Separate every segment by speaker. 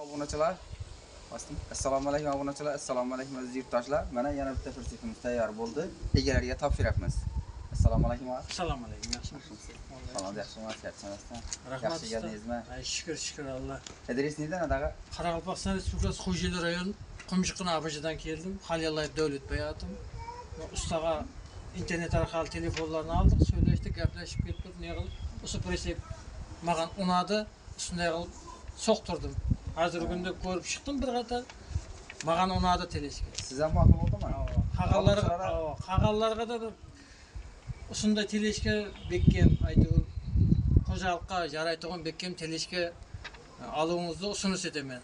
Speaker 1: obunachilar. Bosdim. Assalomu alaykum obunachilar. Assalomu alaykum aziz yurtdoshlar. Mana yana bitta fursatimiz tayyor bo'ldi. Egalariga topshiramiz. Assalomu alaykum.
Speaker 2: Assalomu alaykum. Yaxshimisiz?
Speaker 1: Salom, yaxshiman, yaxshiman.
Speaker 2: Rahmat.
Speaker 1: Yaxshi geldingizmi?
Speaker 2: Shukr Allah.
Speaker 1: Adres neydan adaga?
Speaker 2: Qoraqalpog'iston Respublikasi Xo'jayli rayon Qumchiqina abajadan keldim. Xalillayev Davlatbay atim. Ustaga internet orqali telefonlarni aldık, söyleshdik, gaplashib ketdik. Ne qilib? O'sha pressep mаған unadi, shunday qilib so'qtirdim. Hozir kunda ko'rib chiqdim bir qator. Mаған unadi teleshga.
Speaker 1: Siz ham ma'qul bo'ldimi?
Speaker 2: Qag'allarga da shunday teleshga bekkem aytib xo'jalikqa jaraydigan bekkem teleshga aluvingizni usunus etaman.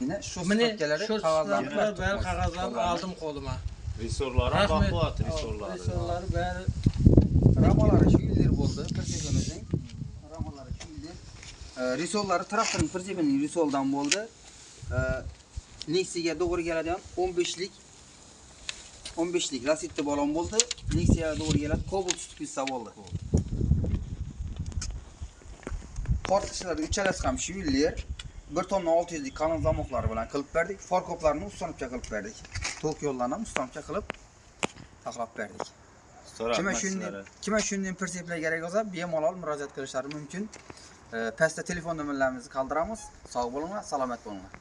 Speaker 1: Yine şu spotkalari qog'ozlarni
Speaker 2: bari qog'ozlarni oldim qo'lima.
Speaker 3: Risorlari baquvvat risorlari.
Speaker 2: Risorlari bari
Speaker 1: ramalari shu yillar bo'ldi. Persepimizning ramalari shu yillar. Risollari traktorning persepimning risoldan bo'ldi. Nexia'ga to'g'ri keladigan 15lik Lacetti balon bo'ldi. Nexia'ga to'g'ri keladi Cobalt tutqizsa bo'ldi. Kortishlar uchalasi ham shu yillar 1 tonna 600 lik kanal zamoqlari bilan qilib berdik. Farkoplarni ustanibcha qilib berdik. Tok yo'llarni ham ustanibcha qilib taxlab berdik. Kima shunday perseplar kerak bo'lsa, bemalol murojaat qilishlari mumkin. Pastda telefon nomerlarimizni qoldiramiz. Sog' bo'linglar, salomat bo'linglar.